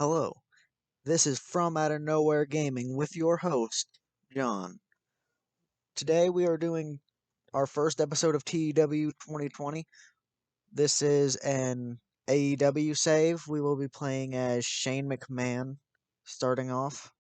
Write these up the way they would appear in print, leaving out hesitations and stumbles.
Hello, this is From Out of Nowhere Gaming with your host, John. Today we are doing our first episode of TEW 2020. This is an AEW save. We will be playing as Shane McMahon, starting off.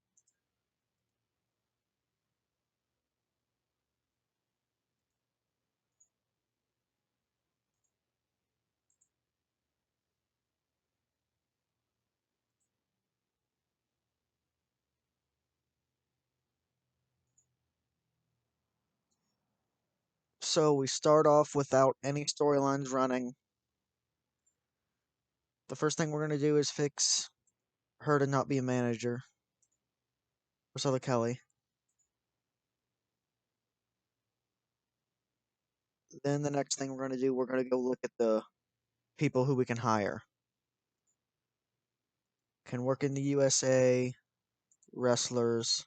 So we start off without any storylines running. The first thing we're going to do is fix her to not be a manager. Priscilla Kelly. Then the next thing we're going to do, we're going to go look at the people who we can hire. Can work in the USA, wrestlers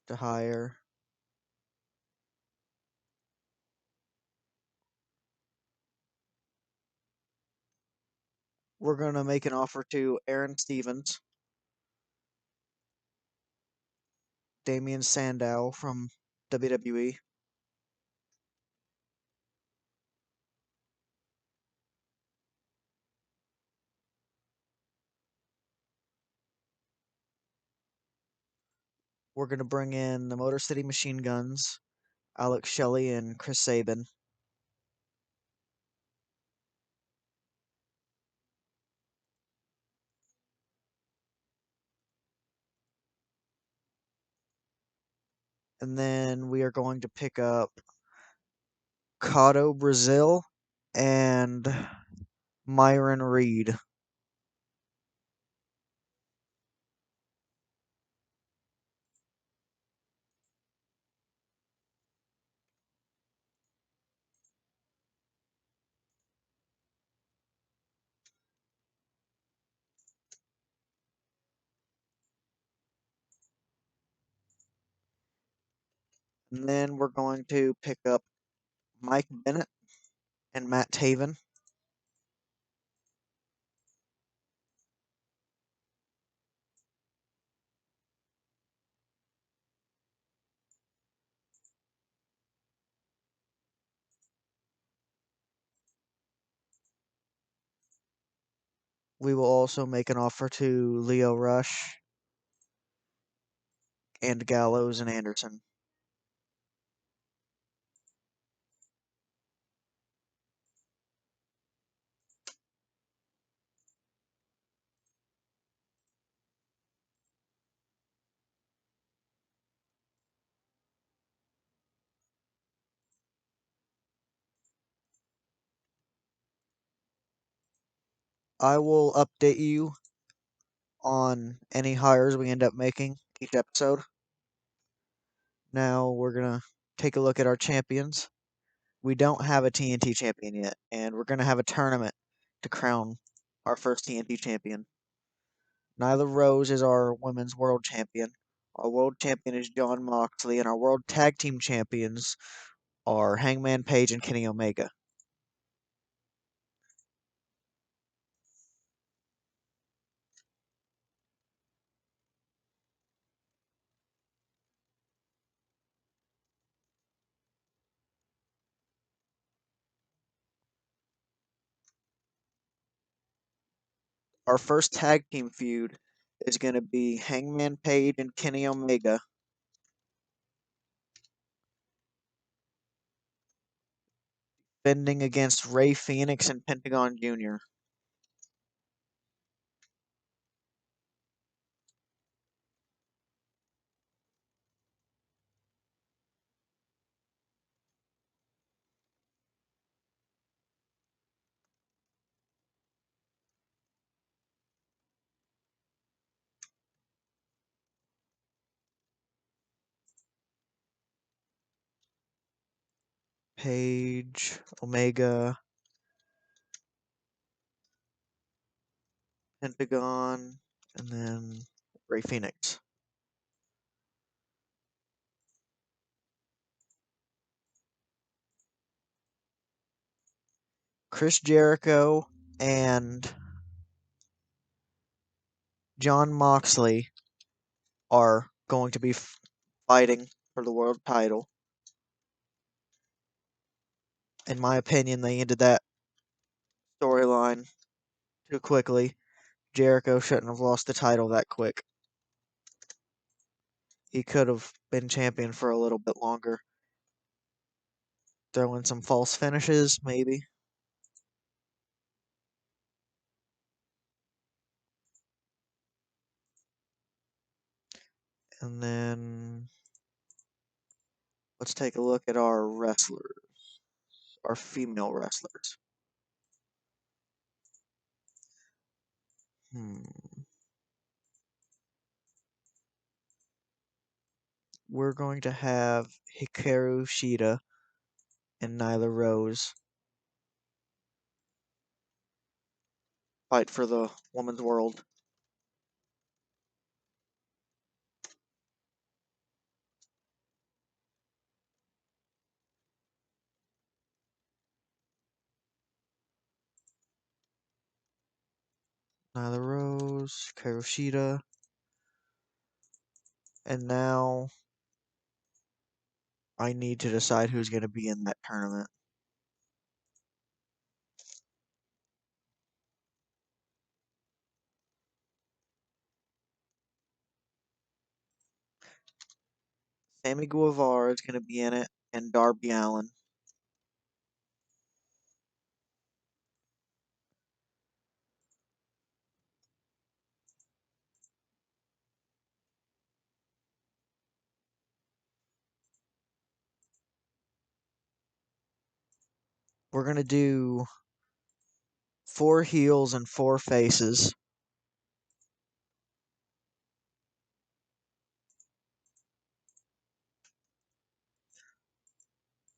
to hire. We're going to make an offer to Aaron Stevens, Damian Sandow from WWE, we're going to bring in the Motor City Machine Guns, Alex Shelley and Chris Sabin. And then we are going to pick up Cotto Brazil and Myron Reed. And then we're going to pick up Mike Bennett and Matt Taven. We will also make an offer to Leo Rush and Gallows and Anderson. I will update you on any hires we end up making each episode. Now we're going to take a look at our champions. We don't have a TNT champion yet, and we're going to have a tournament to crown our first TNT champion. Nyla Rose is our women's world champion. Our world champion is John Moxley, and our world tag team champions are Hangman Page and Kenny Omega. Our first tag team feud is going to be Hangman Page and Kenny Omega defending against Ray Phoenix and Pentagon Jr. Page, Omega, Pentagon, and then Ray Phoenix. Chris Jericho and John Moxley are going to be fighting for the world title. In my opinion, they ended that storyline too quickly. Jericho shouldn't have lost the title that quick. He could have been champion for a little bit longer. Throw in some false finishes, maybe. And then let's take a look at our wrestlers, our female wrestlers. We're going to have Hikaru Shida and Nyla Rose fight for the women's world. Nyla Rose, Hikaru Shida, and now I need to decide who's going to be in that tournament. Sammy Guevara is going to be in it, and Darby Allin. We're going to do 4 heels and 4 faces.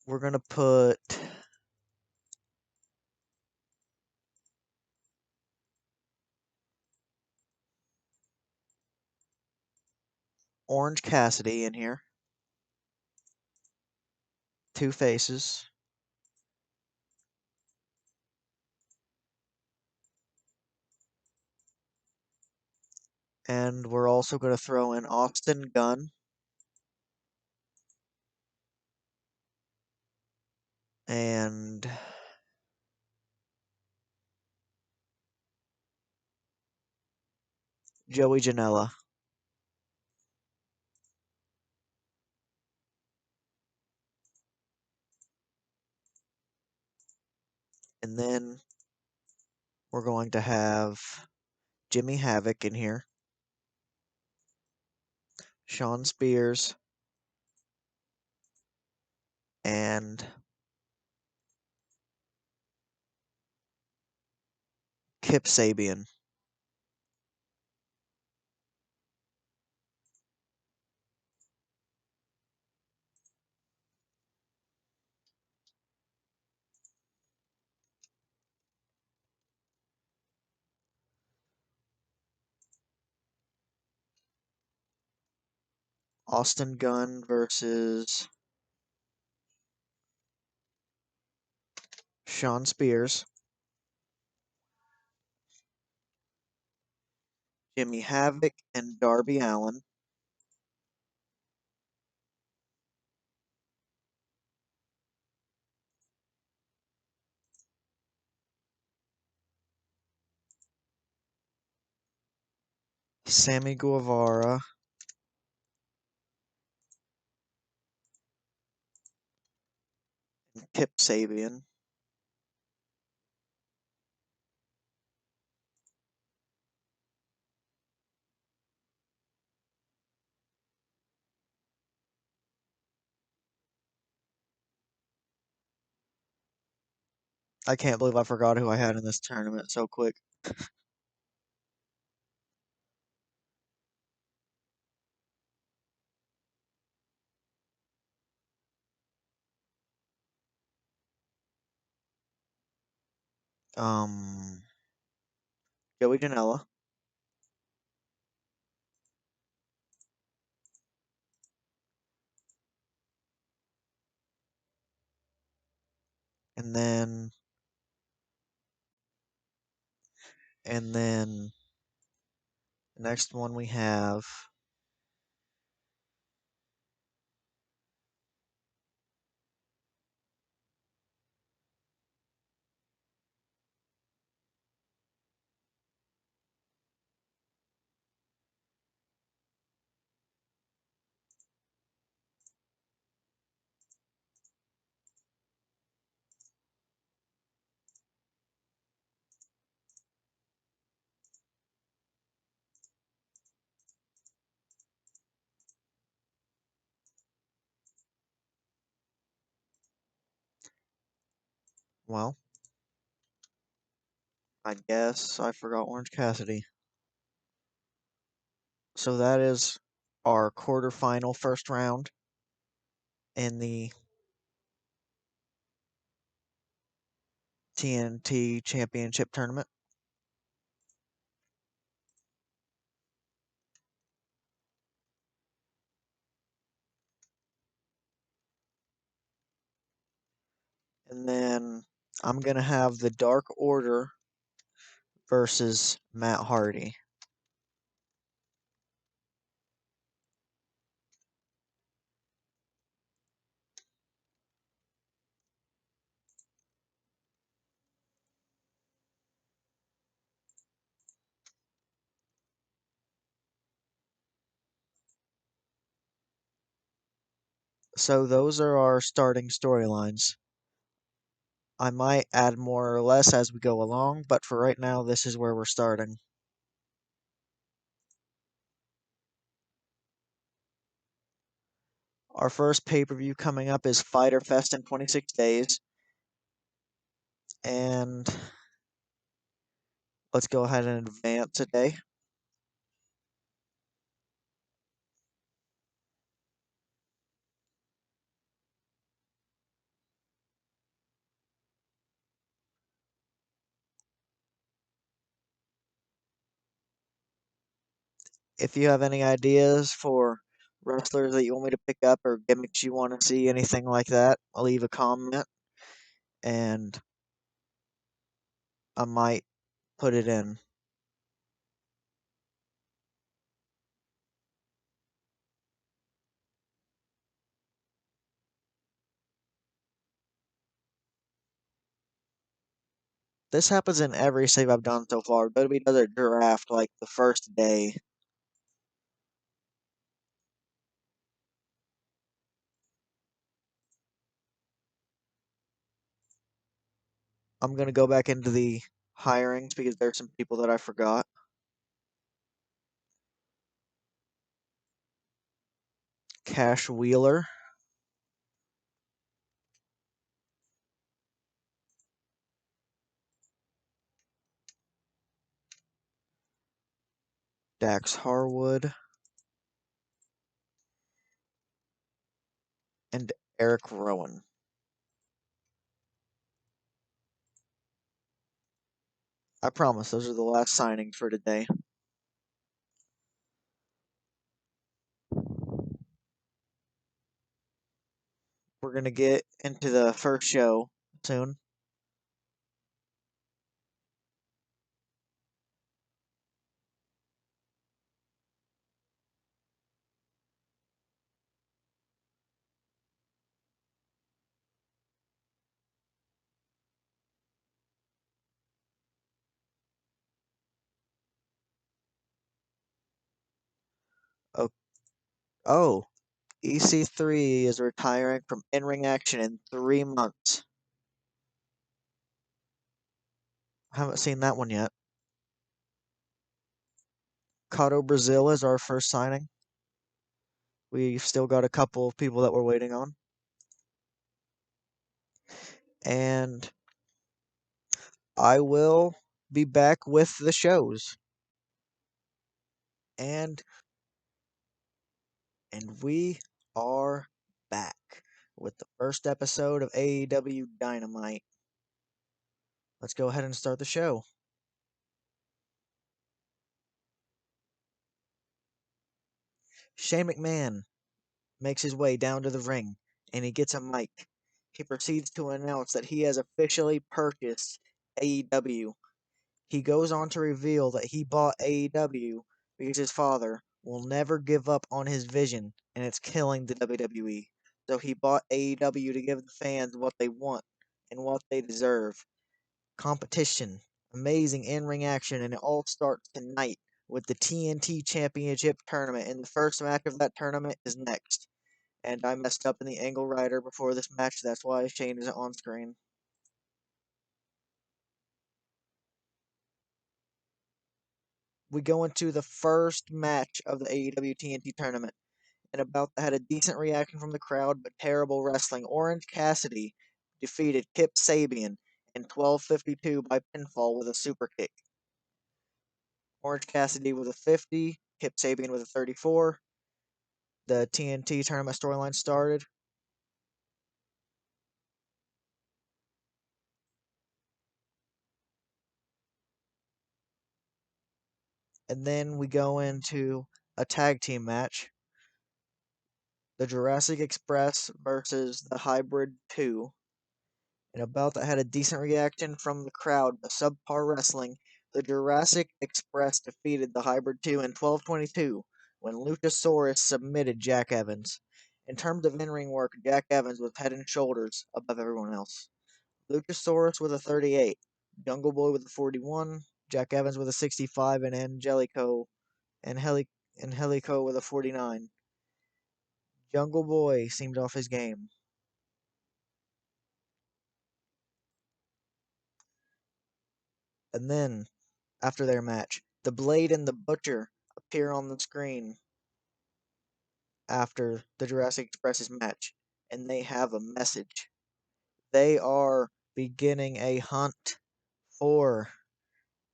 We're going to put Orange Cassidy in here. 2 faces. And we're also going to throw in Austin Gunn and Joey Janela. And then we're going to have Jimmy Havoc in here, Sean Spears, and Kip Sabian. Austin Gunn versus Sean Spears. Jimmy Havoc and Darby Allin. Sammy Guevara. And Kip Sabian. I can't believe I forgot who I had in this tournament so quick. Um, Joey Janela. And then and then Next one we have. Well, I guess I forgot Orange Cassidy. So that is our quarterfinal first round in the TNT Championship Tournament. And then I'm going to have the Dark Order versus Matt Hardy. So those are our starting storylines. I might add more or less as we go along, but for right now, this is where we're starting. Our first pay-per-view coming up is Fyter Fest in 26 days. And let's go ahead and advance a day. If you have any ideas for wrestlers that you want me to pick up or gimmicks you want to see, anything like that, I'll leave a comment and I might put it in. This happens in every save I've done so far. WWE does a draft like the first day. I'm going to go back into the hirings because there's some people that I forgot. Cash Wheeler, Dax Harwood, and Eric Rowan. I promise those are the last signings for today. We're going to get into the first show soon. Oh, oh, EC3 is retiring from in-ring action in 3 months. I haven't seen that one yet. Cato Brazil is our first signing. We've still got a couple of people that we're waiting on. And I will be back with the shows. And we are back with the first episode of AEW Dynamite. Let's go ahead and start the show. Shane McMahon makes his way down to the ring and he gets a mic. He proceeds to announce that he has officially purchased AEW. He goes on to reveal that he bought AEW because his father will never give up on his vision and it's killing the WWE. So he bought AEW to give the fans what they want and what they deserve. Competition, amazing in-ring action, and it all starts tonight with the TNT Championship tournament. And the first match of that tournament is next. And I messed up in the angle rider before this match, that's why Shane isn't on screen. We go into the first match of the AEW TNT tournament, and about that had a decent reaction from the crowd, but terrible wrestling. Orange Cassidy defeated Kip Sabian in 12:52 by pinfall with a super kick. Orange Cassidy with a 50, Kip Sabian with a 34. The TNT tournament storyline started. And then we go into a tag team match. The Jurassic Express versus the Hybrid 2. And about that had a decent reaction from the crowd, but subpar wrestling. The Jurassic Express defeated the Hybrid 2 in 12:22 when Luchasaurus submitted Jack Evans. In terms of in-ring work, Jack Evans was head and shoulders above everyone else. Luchasaurus with a 38, Jungle Boy with a 41, Jack Evans with a 65, and Angelico with a 49. Jungle Boy seemed off his game. And then, after their match, the Blade and the Butcher appear on the screen after the Jurassic Express's match, and they have a message. They are beginning a hunt for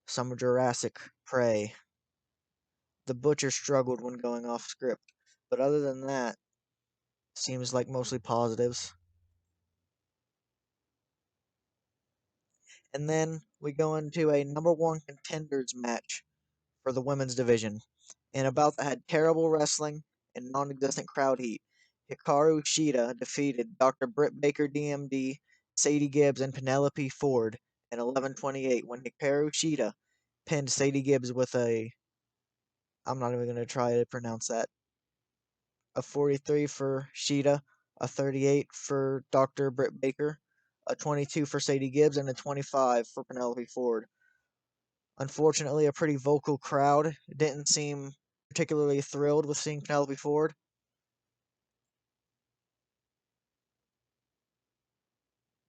some Jurassic prey. The Butcher struggled when going off script, but other than that, seems like mostly positives. And then we go into a number one contenders match for the women's division. And about that had terrible wrestling and non existent crowd heat. Hikaru Shida defeated Dr. Britt Baker DMD, Sadie Gibbs, and Penelope Ford in 11:28 when Hikaru Shida pinned Sadie Gibbs with a. I'm not even going to try to pronounce that. A 43 for Shida, a 38 for Dr. Britt Baker, a 22 for Sadie Gibbs, and a 25 for Penelope Ford. Unfortunately, a pretty vocal crowd didn't seem particularly thrilled with seeing Penelope Ford.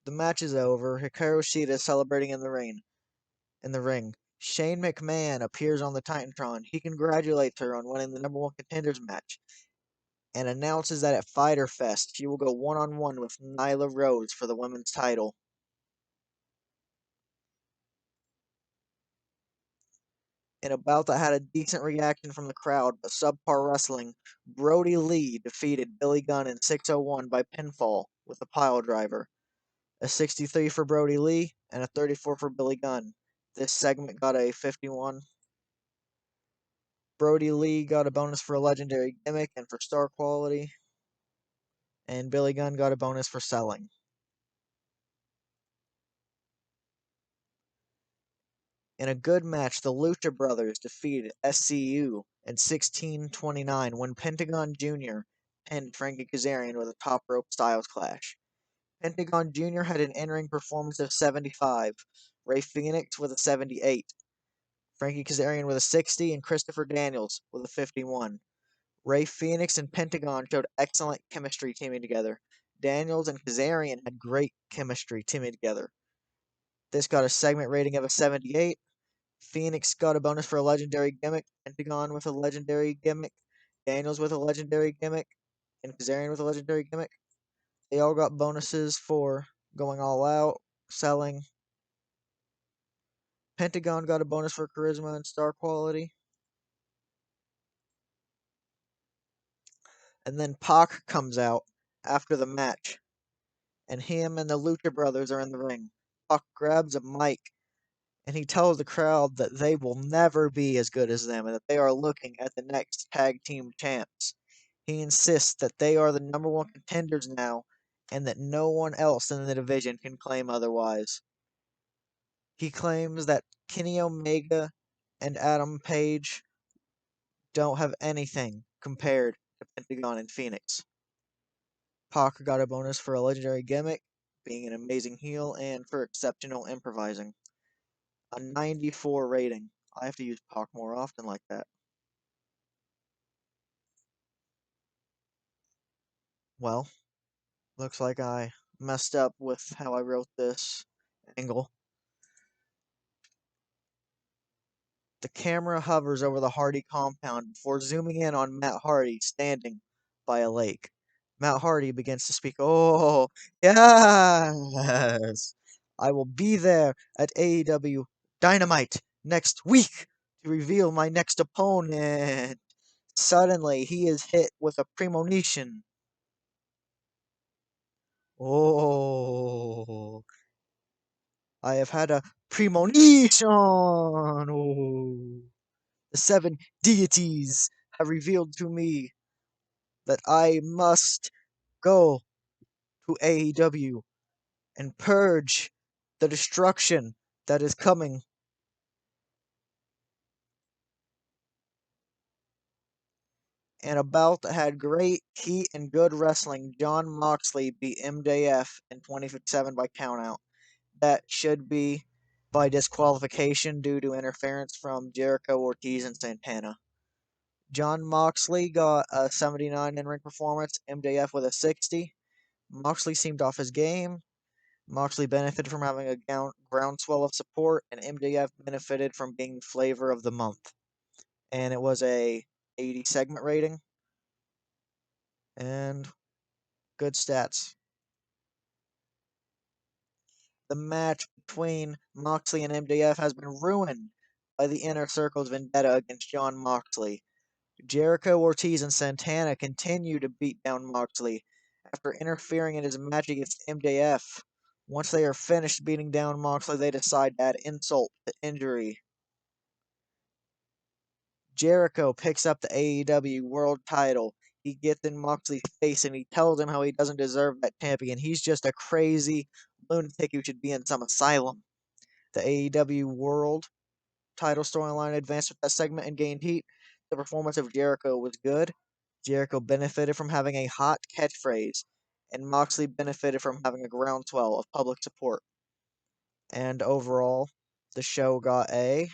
The match is over. Hikaru Shida is celebrating in the ring. Shane McMahon appears on the Titantron. He congratulates her on winning the number one contenders match and announces that at Fyter Fest she will go one-on-one with Nyla Rose for the women's title. And about that had a decent reaction from the crowd, but subpar wrestling. Brody Lee defeated Billy Gunn in 6:01 by pinfall with a pile driver. A 63 for Brody Lee and a 34 for Billy Gunn. This segment got a 51. Brody Lee got a bonus for a legendary gimmick and for star quality, and Billy Gunn got a bonus for selling. In a good match, the Lucha Brothers defeated SCU in 16:29 when Pentagon Jr. pinned Frankie Kazarian with a top rope Styles Clash. Pentagon Jr. had an in-ring performance of 75, Ray Phoenix with a 78, Frankie Kazarian with a 60, and Christopher Daniels with a 51. Ray Phoenix and Pentagon showed excellent chemistry teaming together. Daniels and Kazarian had great chemistry teaming together. This got a segment rating of a 78. Phoenix got a bonus for a legendary gimmick, Pentagon with a legendary gimmick, Daniels with a legendary gimmick, and Kazarian with a legendary gimmick. They all got bonuses for going all out, selling. Pentagon got a bonus for charisma and star quality. And then Pac comes out after the match, and him and the Lucha Brothers are in the ring. Pac grabs a mic and he tells the crowd that they will never be as good as them and that they are looking at the next tag team champs. He insists that they are the number one contenders now and that no one else in the division can claim otherwise. He claims that Kenny Omega and Adam Page don't have anything compared to Pentagon and Phoenix. Pac got a bonus for a legendary gimmick, being an amazing heel, and for exceptional improvising. A 94 rating. I have to use Pac more often like that. Well, looks like I messed up with how I wrote this angle. The camera hovers over the Hardy compound before zooming in on Matt Hardy standing by a lake. Matt Hardy begins to speak. Oh, yes! I will be there at AEW Dynamite next week to reveal my next opponent. Suddenly, he is hit with a premonition. Oh, I have had a premonition. Oh. The seven deities have revealed to me that I must go to AEW and purge the destruction that is coming. And about had great heat and good wrestling. John Moxley beat MJF in 27 by countout. That should be by disqualification due to interference from Jericho, Ortiz, and Santana. John Moxley got a 79 in ring performance, MJF with a 60. Moxley seemed off his game. Moxley benefited from having a groundswell of support, and MJF benefited from being flavor of the month. And it was a 80 segment rating, and good stats. The match between Moxley and MJF has been ruined by the Inner Circle's vendetta against John Moxley. Jericho, Ortiz, and Santana continue to beat down Moxley after interfering in his match against MJF. Once they are finished beating down Moxley, they decide to add insult to injury. Jericho picks up the AEW World title. He gets in Moxley's face and he tells him how he doesn't deserve that champion. He's just a crazy lunatic who should be in some asylum. The AEW World title storyline advanced with that segment and gained heat. The performance of Jericho was good. Jericho benefited from having a hot catchphrase, and Moxley benefited from having a groundswell of public support. And overall, the show got a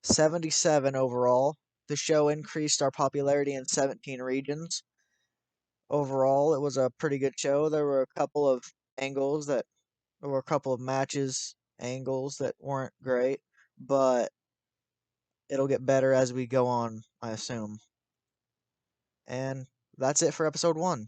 77 overall. The show increased our popularity in 17 regions. Overall, it was a pretty good show. There were a couple of there were a couple of angles that weren't great, but it'll get better as we go on, I assume. And that's it for episode 1.